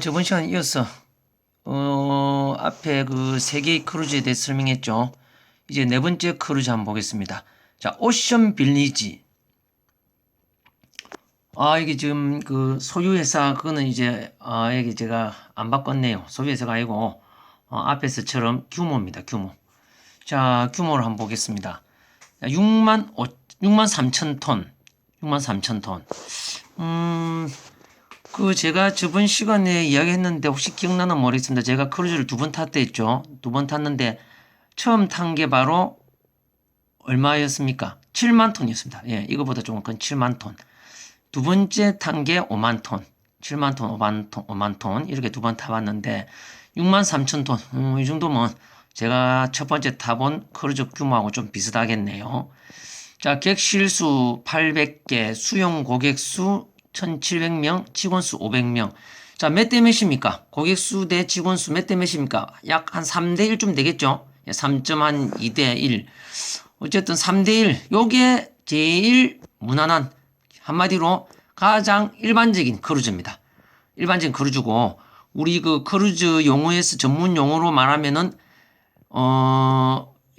저번 시간에 이어서, 앞에 그 세 개의 크루즈에 대해 설명했죠. 이제 네 번째 크루즈 한번 보겠습니다. 자, 오션 빌리지. 이게 지금 그 소유회사, 그거는 이제, 여기 제가 안 바꿨네요. 소유회사가 아니고, 앞에서처럼 규모입니다. 규모. 자, 규모를 한번 보겠습니다. 6만 3천 톤. 6만 3천 톤. 그 제가 저번 시간에 이야기했는데 혹시 기억나나 모르겠습니다. 제가 크루즈를 두 번 탔다 했죠. 두 번 탔는데 처음 탄 게 바로 얼마였습니까? 7만 톤이었습니다. 예, 이거보다 조금 큰 7만 톤. 두 번째 탄 게 5만 톤. 7만 톤, 5만 톤 이렇게 두 번 타봤는데 6만 3천 톤. 이 정도면 제가 첫 번째 타본 크루즈 규모하고 좀 비슷하겠네요. 자, 객실수 800개, 수용 고객수 1700명, 직원수 500명. 자, 몇 대 몇입니까? 고객수 대 직원수 몇 대 몇입니까? 약 한 3대 1좀 되겠죠? 3.2대 1. 어쨌든 3대 1. 요게 제일 무난한, 한마디로 가장 일반적인 크루즈입니다. 일반적인 크루즈고, 우리 그 크루즈 용어에서 전문 용어로 말하면은,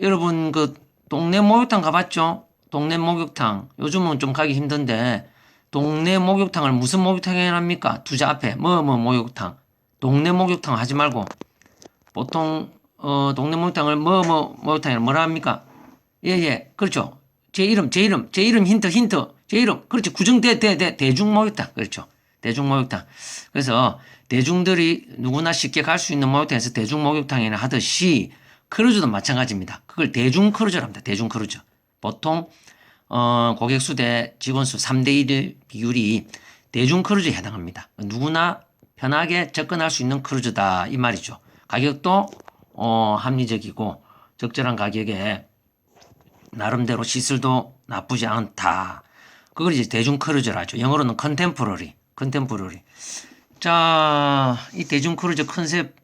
여러분 그 동네 목욕탕 가봤죠? 동네 목욕탕. 요즘은 좀 가기 힘든데, 동네 목욕탕을 무슨 목욕탕에 합니까? 두자 앞에 목욕탕. 동네 목욕탕 하지 말고 보통 동네 목욕탕을 목욕탕이라 뭐라 합니까? 예예 그렇죠. 제 이름 힌트 제 이름 그렇죠. 구정대 대중 목욕탕 그렇죠. 대중 목욕탕. 그래서 대중들이 누구나 쉽게 갈 수 있는 목욕탕에서 대중 목욕탕이나 하듯이 크루즈도 마찬가지입니다. 그걸 대중 크루즈라 합니다. 대중 크루즈. 보통 고객수 대 직원수 3대1 비율이 대중 크루즈에 해당합니다. 누구나 편하게 접근할 수 있는 크루즈다 이 말이죠. 가격도 합리적이고 적절한 가격에 나름대로 시설도 나쁘지 않다. 그걸 이제 대중 크루즈라죠. 영어로는 컨템포러리. 자, 이 대중 크루즈 컨셉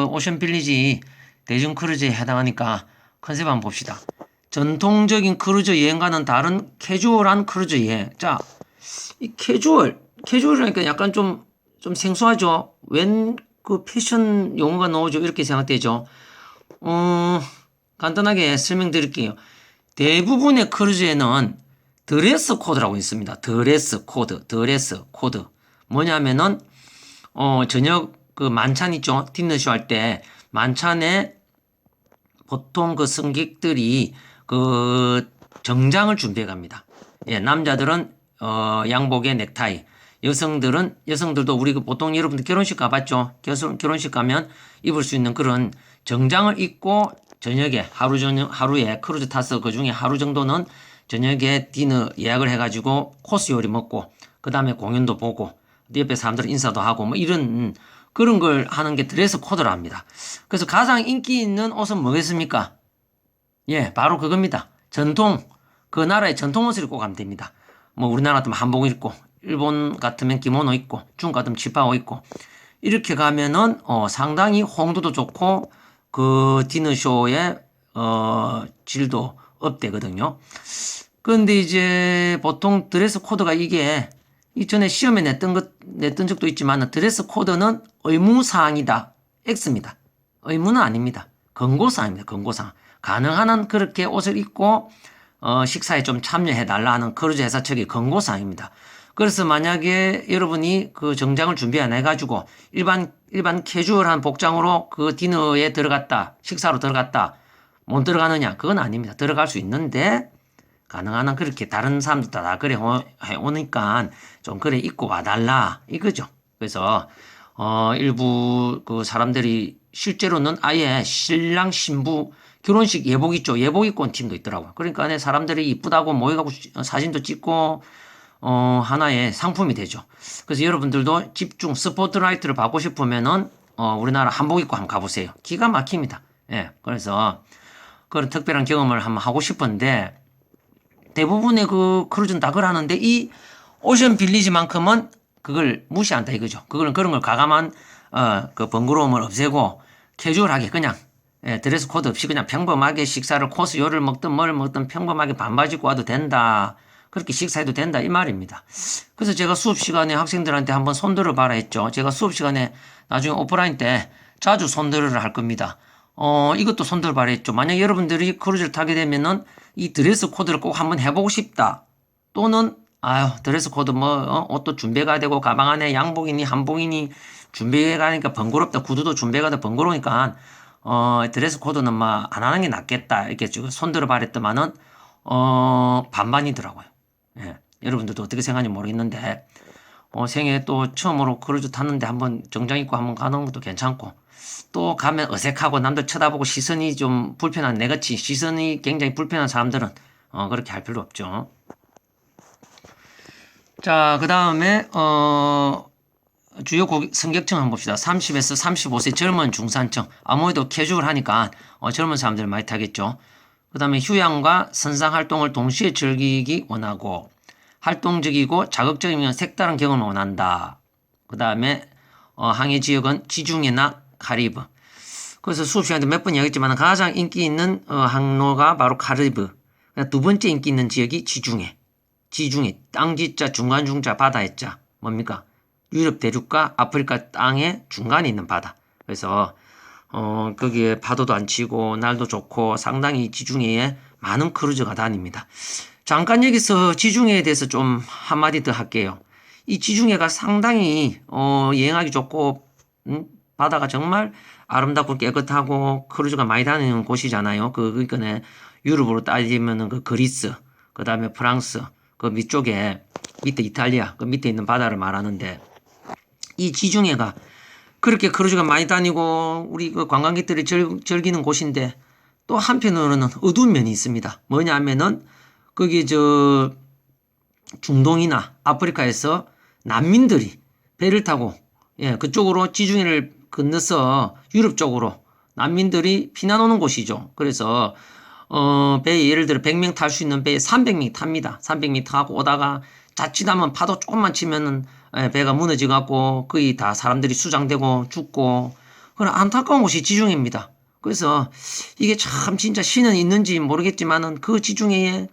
오션 빌리지 대중 크루즈에 해당하니까 컨셉 한번 봅시다. 전통적인 크루즈 여행과는 다른 캐주얼한 크루즈 여행. 자, 이 캐주얼이라니까 약간 좀 생소하죠? 웬 그 패션 용어가 나오죠? 이렇게 생각되죠? 간단하게 설명드릴게요. 대부분의 크루즈에는 드레스 코드라고 있습니다. 드레스 코드. 뭐냐면은, 저녁 그 만찬 있죠? 디너쇼 할 때 만찬에 보통 그 승객들이 그 정장을 준비해 갑니다. 예, 남자들은 양복에 넥타이, 여성들도 우리 그 보통 여러분들 결혼식 가봤죠? 결혼식 가면 입을 수 있는 그런 정장을 입고 저녁에 하루에 크루즈 타서 그 중에 하루 정도는 저녁에 디너 예약을 해가지고 코스 요리 먹고 그 다음에 공연도 보고 옆에 사람들 인사도 하고 뭐 이런 그런 걸 하는 게 드레스 코드라 합니다. 그래서 가장 인기 있는 옷은 뭐겠습니까? 예, 바로 그겁니다. 그 나라의 전통 옷을 입고 가면 됩니다. 뭐 우리나라 같으면 한복 입고, 일본 같으면 기모노 입고, 중국 같으면 치파오 입고, 이렇게 가면은, 상당히 홍도도 좋고, 그 디너쇼의, 질도 업되거든요. 그런데 이제 보통 드레스 코드가 이게, 이전에 시험에 냈던 적도 있지만, 드레스 코드는 의무사항이다. X입니다. 의무는 아닙니다. 권고사항입니다. 권고사항. 가능한 한 그렇게 옷을 입고 식사에 좀 참여해 달라 하는 크루즈 회사 측의 권고사항입니다. 그래서 만약에 여러분이 그 정장을 준비 안 해가지고 일반 캐주얼한 복장으로 그 디너에 들어갔다, 식사로 들어갔다, 못 들어가느냐? 그건 아닙니다. 들어갈 수 있는데 가능한 한 그렇게 다른 사람들 다 그래 오니까 좀 그래 입고 와달라 이거죠. 그래서 일부 그 사람들이 실제로는 아예 신랑 신부 결혼식 예복 있죠. 예복 입고 온 팀도 있더라고요. 그러니까 사람들이 이쁘다고 모여가고 사진도 찍고 하나의 상품이 되죠. 그래서 여러분들도 집중 스포트라이트를 받고 싶으면은 우리나라 한복 입고 한번 가보세요. 기가 막힙니다. 예. 그래서 그런 특별한 경험을 한번 하고 싶은데 대부분의 그 크루즈는 다 그러는데 이 오션 빌리지만큼은 그걸 무시한다 이거죠. 그런 걸 가감한 그 번거로움을 없애고 캐주얼하게 그냥 드레스 코드 없이 그냥 평범하게 식사를 코스 요리를 먹든 뭘 먹든 평범하게 반바지 입고 와도 된다. 그렇게 식사해도 된다 이 말입니다. 그래서 제가 수업 시간에 학생들한테 한번 손들어 봐라 했죠. 제가 수업 시간에 나중에 오프라인 때 자주 손들어를 할 겁니다. 이것도 손들어 봐라 했죠. 만약 여러분들이 크루즈를 타게 되면은 이 드레스 코드를 꼭 한번 해보고 싶다. 또는 아유 드레스 코드 옷도 준비가 되고 가방 안에 양복이니 한복이니 준비가 하니까 번거롭다. 구두도 준비가 돼 번거로우니까 드레스 코드는 막 안 하는 게 낫겠다. 이렇게 지금 손들어 봐랬더만은 반반이더라고요. 예. 여러분들도 어떻게 생각하는지 모르겠는데 생애 또 처음으로 크루즈 탔는데 한번 정장 입고 한번 가는 것도 괜찮고 또 가면 어색하고 남들 쳐다보고 시선이 좀 불편한 내같이 시선이 굉장히 불편한 사람들은 그렇게 할 필요 없죠. 자, 그 다음에 주요 성격층 한번 봅시다. 30에서 35세 젊은 중산층. 아무래도 캐주얼하니까 젊은 사람들 많이 타겠죠. 그 다음에 휴양과 선상 활동을 동시에 즐기기 원하고 활동적이고 자극적이면 색다른 경험을 원한다. 그 다음에 항해 지역은 지중해나 카리브. 그래서 수업 시간에 몇 번 이야기했지만 가장 인기 있는 항로가 바로 카리브. 두 번째 인기 있는 지역이 지중해. 지중해 땅지자 중간중자 바다의 자 뭡니까? 유럽 대륙과 아프리카 땅의 중간에 있는 바다. 그래서 거기에 파도도 안 치고 날도 좋고 상당히 지중해에 많은 크루즈가 다닙니다. 잠깐 여기서 지중해에 대해서 좀 한마디 더 할게요. 이 지중해가 상당히 여행하기 좋고 바다가 정말 아름답고 깨끗하고 크루즈가 많이 다니는 곳이잖아요. 그러니까 유럽으로 따지면은 그 그리스, 그 다음에 프랑스, 그 밑쪽에 밑에 이탈리아, 그 밑에 있는 바다를 말하는데 이 지중해가 그렇게 크루즈가 많이 다니고 우리 그 관광객들이 즐기는 곳인데 또 한편으로는 어두운 면이 있습니다. 뭐냐면은 거기 중동이나 아프리카에서 난민들이 배를 타고 그쪽으로 지중해를 건너서 유럽 쪽으로 난민들이 피난 오는 곳이죠. 그래서 배에 예를 들어 100명 탈 수 있는 배에 300명 탑니다. 300명 타고 오다가 자칫하면 파도 조금만 치면은 배가 무너져 갖고 거의 다 사람들이 수장되고 죽고 그런 안타까운 곳이 지중해입니다. 그래서 이게 참 진짜 신은 있는지 모르겠지만은 그 지중해에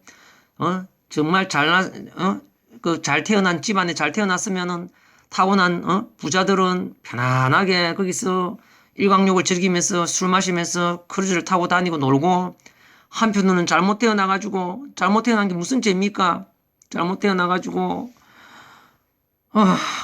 정말 잘 태어난 집안에 잘 태어났으면은 타고난 부자들은 편안하게 거기서 일광욕을 즐기면서 술 마시면서 크루즈를 타고 다니고 놀고 한편으로는 잘못 태어나가지고 잘못 태어난 게 무슨 죄입니까? 잘못 태어나가지고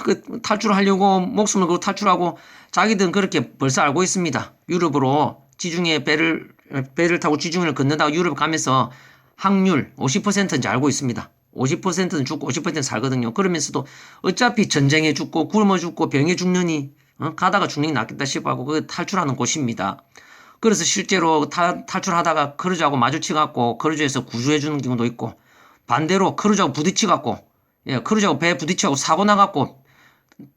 그 탈출하려고 목숨을 걸고 탈출하고 자기들은 그렇게 벌써 알고 있습니다. 유럽으로 지중해 배를 타고 지중해를 건너다가 유럽 가면서 확률 50%인지 알고 있습니다. 50%는 죽고 50%는 살거든요. 그러면서도 어차피 전쟁에 죽고 굶어 죽고 병에 죽느니 가다가 죽는 게 낫겠다 싶어하고 그 탈출하는 곳입니다. 그래서 실제로 탈출하다가 크루즈하고 마주치갖고 크루즈에서 구조해주는 경우도 있고 반대로 크루즈하고 부딪혀갖고 크루즈하고 배에 부딪혀갖고 사고 나갖고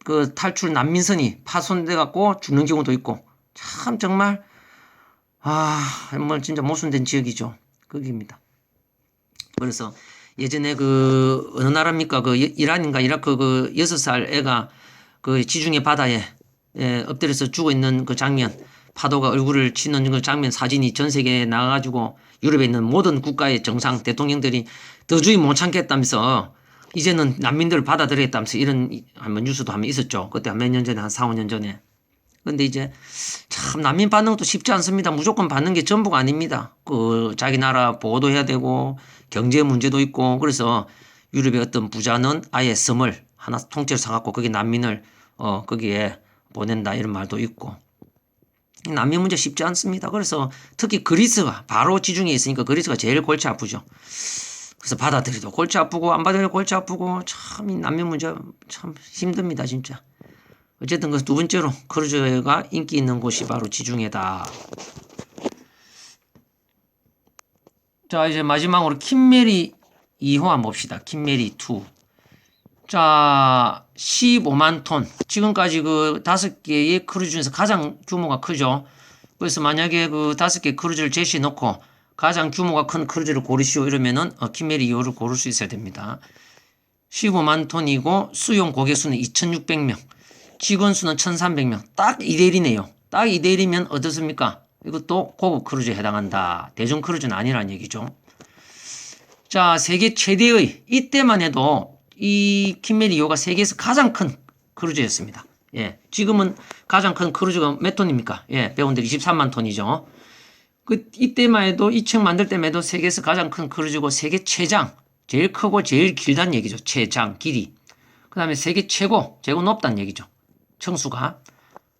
그 탈출 난민선이 파손돼갖고 죽는 경우도 있고 참 정말 정말 진짜 모순된 지역이죠. 거기입니다. 그래서 예전에 그 어느 나라입니까? 그 이란인가 이라크 그 6살 애가 그 지중해 바다에 엎드려서 죽어 있는 그 장면, 파도가 얼굴을 치는 그 장면 사진이 전 세계에 나가가지고 유럽에 있는 모든 국가의 정상 대통령들이 도저히 못 참겠다면서 이제는 난민들을 받아들이겠다면서 이런 한번 뉴스도 한번 있었죠. 그때 몇 년 전에 한 4, 5년 전에. 근데 이제 참 난민 받는 것도 쉽지 않습니다. 무조건 받는 게 전부가 아닙니다. 그 자기 나라 보호도 해야 되고 경제 문제도 있고 그래서 유럽의 어떤 부자는 아예 섬을 하나 통째로 사갖고 거기 난민을 거기에 보낸다 이런 말도 있고 난민 문제 쉽지 않습니다. 그래서 특히 그리스가 바로 지중해에 있으니까 그리스가 제일 골치 아프죠. 그래서 받아들여도 골치 아프고 안 받아들여도 골치 아프고 참 이 난민 문제 참 힘듭니다 진짜. 어쨌든 그 두 번째로 크루즈가 인기 있는 곳이 바로 지중해다. 자 이제 마지막으로 킴메리 2호 한번 봅시다. 킴메리 2. 자 15만 톤. 지금까지 그 5개의 크루즈 중에서 가장 규모가 크죠. 그래서 만약에 그 5개 크루즈를 제시해 놓고 가장 규모가 큰 크루즈를 고르시오 이러면은 킴메리 2호를 고를 수 있어야 됩니다. 15만 톤이고 수용 고객 수는 2,600명. 직원 수는 1,300명. 딱 2대1이네요. 딱 2대1이면 어떻습니까? 이것도 고급 크루즈에 해당한다. 대중 크루즈는 아니란 얘기죠. 자, 세계 최대의, 이때만 해도 이 킴메리호가 세계에서 가장 큰 크루즈였습니다. 예, 지금은 가장 큰 크루즈가 몇 톤입니까? 예, 배원들 23만 톤이죠. 이때만 해도 이 책 만들 때만 해도 세계에서 가장 큰 크루즈고 세계 최장, 제일 크고 제일 길다는 얘기죠. 최장, 길이. 그 다음에 세계 최고, 높다는 얘기죠. 층수가.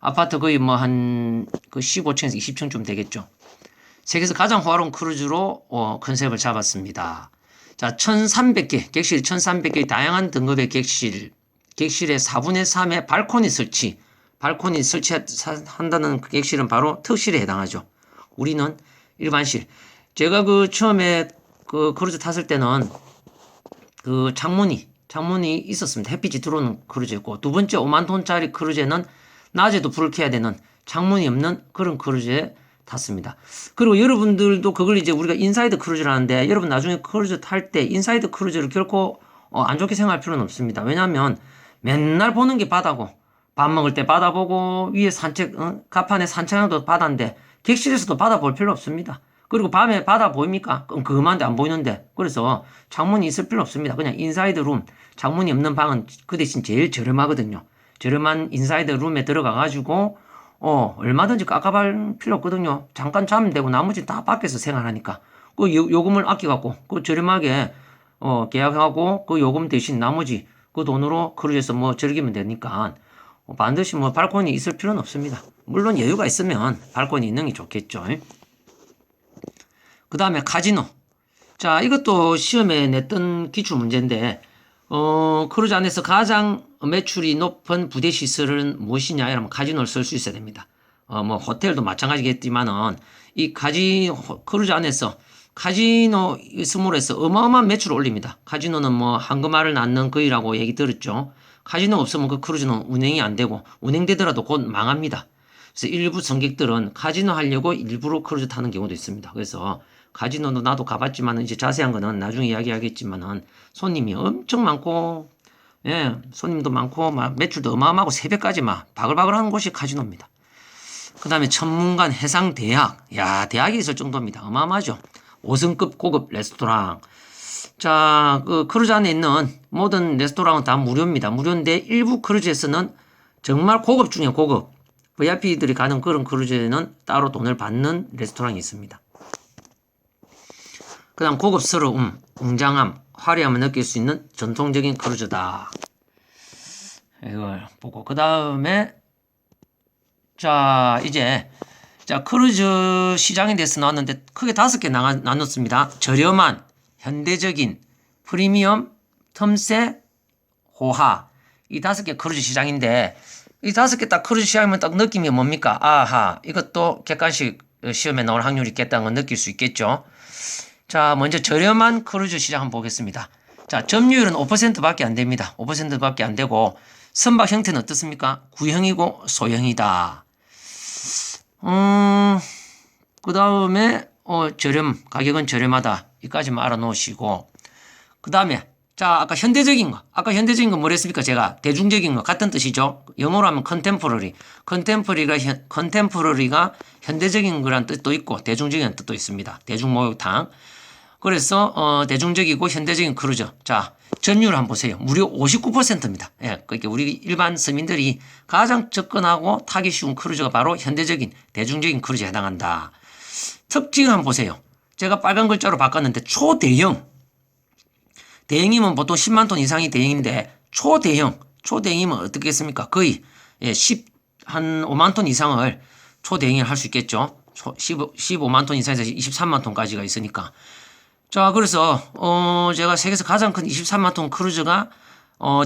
아파트 거의 뭐 한 그 15층에서 20층쯤 되겠죠. 세계에서 가장 호화로운 크루즈로 컨셉을 잡았습니다. 자, 1300개, 객실 1300개의 다양한 등급의 객실의 4분의 3의 발코니 설치한다는 그 객실은 바로 특실에 해당하죠. 우리는 일반실. 제가 처음에 크루즈 탔을 때는 창문이 있었습니다. 햇빛이 들어오는 크루즈였고, 두 번째 5만 톤짜리 크루즈에는 낮에도 불을 켜야 되는 창문이 없는 그런 크루즈에 탔습니다. 그리고 여러분들도 그걸 이제 우리가 인사이드 크루즈를 하는데, 여러분 나중에 크루즈 탈 때 인사이드 크루즈를 결코 안 좋게 생각할 필요는 없습니다. 왜냐하면 맨날 보는 게 바다고, 밥 먹을 때 바다 보고, 위에 가판에 산책하도 바다인데 객실에서도 바다 볼 필요 없습니다. 그리고 밤에 바다 보입니까? 끔끔한데 안 보이는데. 그래서 창문이 있을 필요 없습니다. 그냥 인사이드 룸, 창문이 없는 방은 그 대신 제일 저렴하거든요. 저렴한 인사이드 룸에 들어가가지고 얼마든지 깝깝할 필요 없거든요. 잠깐 자면 되고 나머지 다 밖에서 생활하니까. 요금을 아껴갖고 저렴하게 계약하고 그 요금 대신 나머지 그 돈으로 크루즈에서 뭐 즐기면 되니까 반드시 뭐 발코니 있을 필요는 없습니다. 물론 여유가 있으면 발코니 있는 게 좋겠죠. 그 다음에 카지노. 자, 이것도 시험에 냈던 기출 문제인데 크루즈 안에서 가장 매출이 높은 부대 시설은 무엇이냐? 이러면 카지노를 쓸 수 있어야 됩니다. 뭐 호텔도 마찬가지겠지만은 이 크루즈 안에서 카지노 있음으로 해서 어마어마한 매출을 올립니다. 카지노는 뭐 황금알을 낳는 거이라고 얘기 들었죠. 카지노 없으면 그 크루즈는 운행이 안 되고 운행되더라도 곧 망합니다. 그래서 일부 승객들은 카지노 하려고 일부러 크루즈 타는 경우도 있습니다. 그래서 카지노도 나도 가봤지만 이제 자세한 거는 나중에 이야기하겠지만은 손님이 엄청 많고, 예, 손님도 많고 막 매출도 어마어마하고 새벽까지 막 바글바글하는 곳이 카지노입니다. 그 다음에 천문관 해상대학, 야, 대학이 있을 정도입니다. 어마어마하죠. 5성급 고급 레스토랑. 자, 크루즈 안에 있는 모든 레스토랑은 다 무료입니다. 무료인데 일부 크루즈에서는 정말 고급 중에 고급, VIP들이 가는 그런 크루즈에는 따로 돈을 받는 레스토랑이 있습니다. 그 다음 고급스러움, 웅장함, 화려함을 느낄 수 있는 전통적인 크루즈다. 이걸 보고 그 다음에 자 이제 크루즈 시장에 대해서 나왔는데 크게 5개 나눴습니다. 저렴한, 현대적인, 프리미엄, 틈새, 호화. 이 5개 크루즈 시장인데 이 5개 딱 크루즈 시장이면 딱 느낌이 뭡니까? 아하, 이것도 객관식 시험에 나올 확률이 있겠다는 걸 느낄 수 있겠죠. 자, 먼저 저렴한 크루즈 시장 한번 보겠습니다. 자, 점유율은 5%밖에 안 됩니다. 5%밖에 안 되고 선박 형태는 어떻습니까? 구형이고 소형이다. 그 다음에 가격은 저렴하다. 이까지만 알아놓으시고 그 다음에 자, 아까 현대적인 거 뭐랬습니까? 제가 대중적인 거 같은 뜻이죠. 영어로 하면 컨템포러리가 현대적인 거란 뜻도 있고 대중적인 뜻도 있습니다. 대중목욕탕. 그래서 대중적이고 현대적인 크루즈. 자, 점유율 한번 보세요. 무려 59%입니다. 예, 그러니까 우리 일반 서민들이 가장 접근하고 타기 쉬운 크루즈가 바로 현대적인 대중적인 크루즈에 해당한다. 특징을 한번 보세요. 제가 빨간 글자로 바꿨는데 초대형. 대형이면 보통 10만 톤 이상이 대형인데 초대형이면 어떻겠습니까? 거의 한 5만 톤 이상을 초대형을 할 수 있겠죠. 15만 ton 이상에서 23만 ton까지가 있으니까. 자, 그래서 제가 세계에서 가장 큰 23만 톤 크루즈가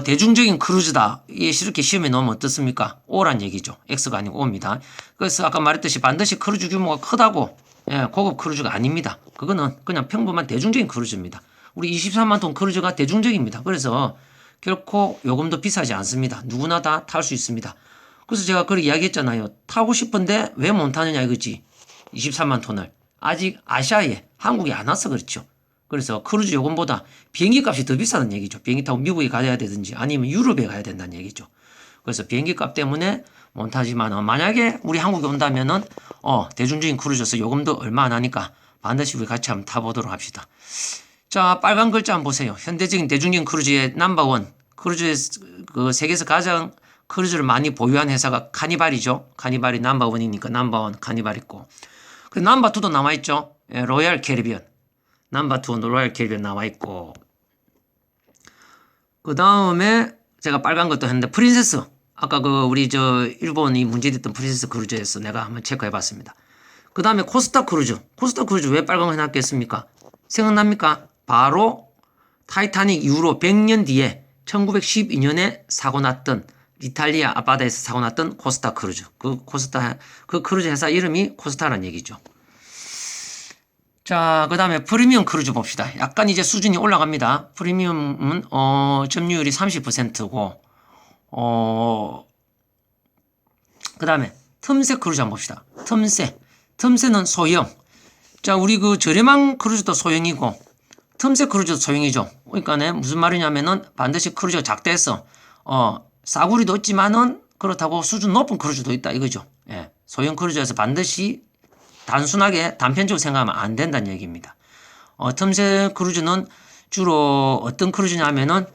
대중적인 크루즈다. 이렇게 시험에 넣으면 어떻습니까? O란 얘기죠. X가 아니고 O입니다. 그래서 아까 말했듯이 반드시 크루즈 규모가 크다고 고급 크루즈가 아닙니다. 그거는 그냥 평범한 대중적인 크루즈입니다. 우리 23만 톤 크루즈가 대중적입니다. 그래서 결코 요금도 비싸지 않습니다. 누구나 다 탈 수 있습니다. 그래서 제가 그렇게 이야기했잖아요. 타고 싶은데 왜 못 타느냐 이거지. 23만 톤을. 아직 아시아에 한국에 안 와서 그렇죠. 그래서 크루즈 요금보다 비행기 값이 더 비싸다는 얘기죠. 비행기 타고 미국에 가야 되든지 아니면 유럽에 가야 된다는 얘기죠. 그래서 비행기 값 때문에 못 타지만 만약에 우리 한국에 온다면은 대중적인 크루즈에서 요금도 얼마 안 하니까 반드시 우리 같이 한번 타보도록 합시다. 자, 빨간 글자 한번 보세요. 현대적인 대중적인 크루즈의 넘버원. 크루즈의 그 세계에서 가장 크루즈를 많이 보유한 회사가 카니발이죠. 카니발이 넘버원이니까 넘버원 카니발 있고. 그 넘버 투도 남아 있죠. 예, 로얄 캐리비언. 넘버 투 로얄 캐리비언 나와 있고. 그 다음에 제가 빨간 것도 했는데 프린세스. 아까 그 우리 저 일본이 문제됐던 프린세스 크루즈에서 내가 한번 체크해 봤습니다. 그 다음에 코스타 크루즈. 코스타 크루즈 왜 빨간 거 해놨겠습니까? 생각납니까? 바로 타이타닉 이후로 100년 뒤에 1912년에 사고 났던 이탈리아 앞바다에서 사고 났던 코스타 크루즈. 그 크루즈 회사 이름이 코스타라는 얘기죠. 자, 그 다음에 프리미엄 크루즈 봅시다. 약간 이제 수준이 올라갑니다. 프리미엄은, 점유율이 30%고, 그 다음에 틈새 크루즈 한번 봅시다. 틈새는 소형. 자, 우리 그 저렴한 크루즈도 소형이고, 틈새 크루즈도 소형이죠. 그러니까 무슨 말이냐면은 반드시 크루즈가 작대해서, 싸구리도 있지만은 그렇다고 수준 높은 크루즈도 있다 이거죠. 예. 소형 크루즈에서 반드시 단순하게 단편적으로 생각하면 안 된다는 얘기입니다. 틈새 크루즈는 주로 어떤 크루즈냐면은,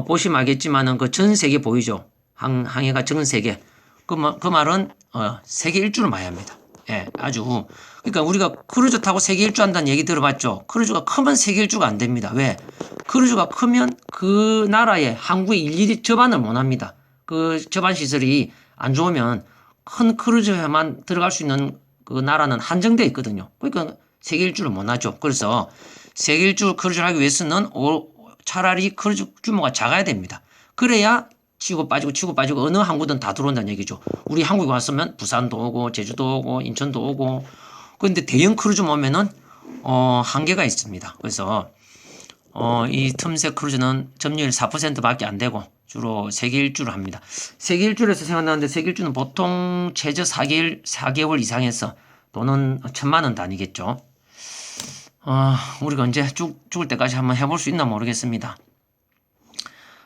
보시면 알겠지만은 그 전 세계 보이죠. 항해가 전 세계. 그 말은, 세계 일주를 많이 합니다. 예, 아주. 그러니까 우리가 크루즈 타고 세계 일주 한다는 얘기 들어봤죠? 크루즈가 크면 세계 일주가 안 됩니다. 왜? 크루즈가 크면 그 나라의 항구에 일일이 접안을 못 합니다. 그 접안 시설이 안 좋으면 큰 크루즈에만 들어갈 수 있는 그 나라는 한정되어 있거든요. 그러니까 세계 일주를 못 하죠. 그래서 세계 일주 크루즈를 하기 위해서는 차라리 크루즈 규모가 작아야 됩니다. 그래야 치고 빠지고 어느 항구든 다 들어온다는 얘기죠. 우리 한국에 왔으면 부산도 오고 제주도 오고 인천도 오고. 그런데 대형 크루즈 오면은 한계가 있습니다. 그래서 이 틈새 크루즈는 점유율 4%밖에 안 되고 주로 세계 일주를 합니다. 세계 일주에서 생각나는데 세계 일주는 보통 최저 4개월 이상에서 돈은 1,000만 원 단위겠죠. 우리가 언제 죽을 때까지 한번 해볼 수 있나 모르겠습니다.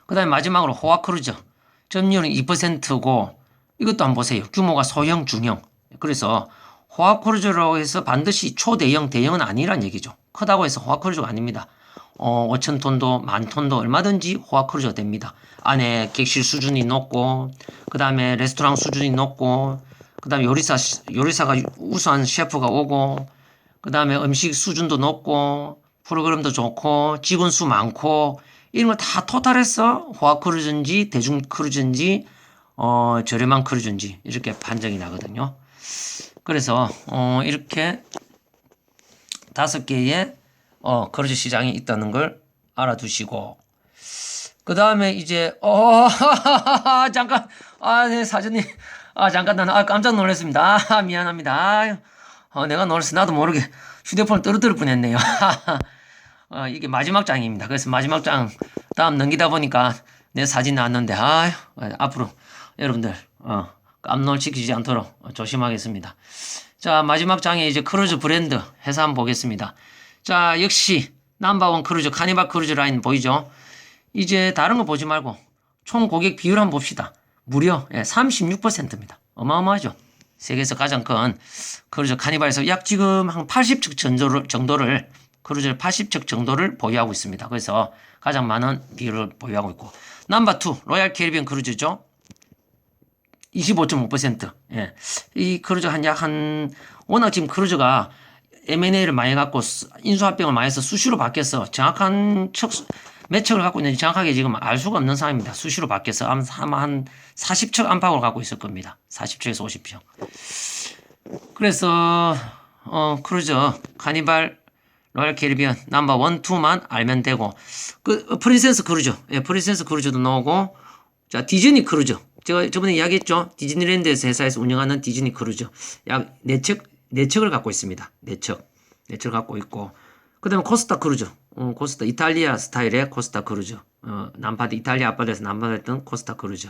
그 다음에 마지막으로 호화 크루즈. 점유율은 2%고 이것도 한번 보세요. 규모가 소형, 중형. 그래서 호화 크루즈라고 해서 반드시 초대형, 대형은 아니란 얘기죠. 크다고 해서 호화 크루즈가 아닙니다. 5,000톤도 10,000톤도 얼마든지 호화 크루즈가 됩니다. 안에 객실 수준이 높고 그 다음에 레스토랑 수준이 높고 그 다음에 요리사가 우수한 셰프가 오고 그 다음에 음식 수준도 높고 프로그램도 좋고 직원 수 많고 이런 걸 다 토탈해서 호화 크루즈인지 대중 크루즈인지 저렴한 크루즈인지 이렇게 판정이 나거든요. 그래서 이렇게 5개의 크루즈 시장이 있다는 걸 알아두시고 그 다음에 이제 잠깐 네 사장님 잠깐 나는 깜짝 놀랐습니다. 미안합니다. 내가 놀라서 나도 모르게 휴대폰을 떨어뜨릴 뻔했네요. 이게 마지막 장입니다. 그래서 마지막 장 다음 넘기다 보니까 내 사진 나왔는데 앞으로 여러분들 깜놀시키지 않도록 조심하겠습니다. 자, 마지막 장에 이제 크루즈 브랜드 회사 한번 보겠습니다. 자, 역시 넘버원 크루즈 카니발 크루즈 라인 보이죠? 이제 다른 거 보지 말고 총 고객 비율 한번 봅시다. 무려 36%입니다. 어마어마하죠? 세계에서 가장 큰 크루즈 카니발에서 약 지금 한 80척 정도를 크루즈 80척 정도를 보유하고 있습니다. 그래서 가장 많은 비율을 보유하고 있고 넘버 2 로얄 캐리비안 크루즈죠. 25.5%. 예. 이 크루즈 워낙 지금 크루즈가 M&A를 많이 갖고 인수합병을 많이 해서 수시로 바뀌어서 정확한 몇 척을 갖고 있는지 정확하게 지금 알 수가 없는 상황입니다. 수시로 바뀌어서 아마 한 40척 안팎으로 갖고 있을 겁니다. 40척에서 50척. 그래서 크루즈 카니발 로얄 캐리비안 넘버 1, 2만 알면 되고 그 프린세스 크루즈, 프린세스 크루즈도 나오고 자 디즈니 크루즈 제가 저번에 이야기했죠. 디즈니랜드에서 회사에서 운영하는 디즈니 크루즈 약 4척을 갖고 있습니다. 4척을 갖고 있고 그 다음에 코스타 크루즈 코스타 이탈리아 스타일의 코스타 크루즈 남파드 이탈리아 앞바다에서 남파했던 코스타 크루즈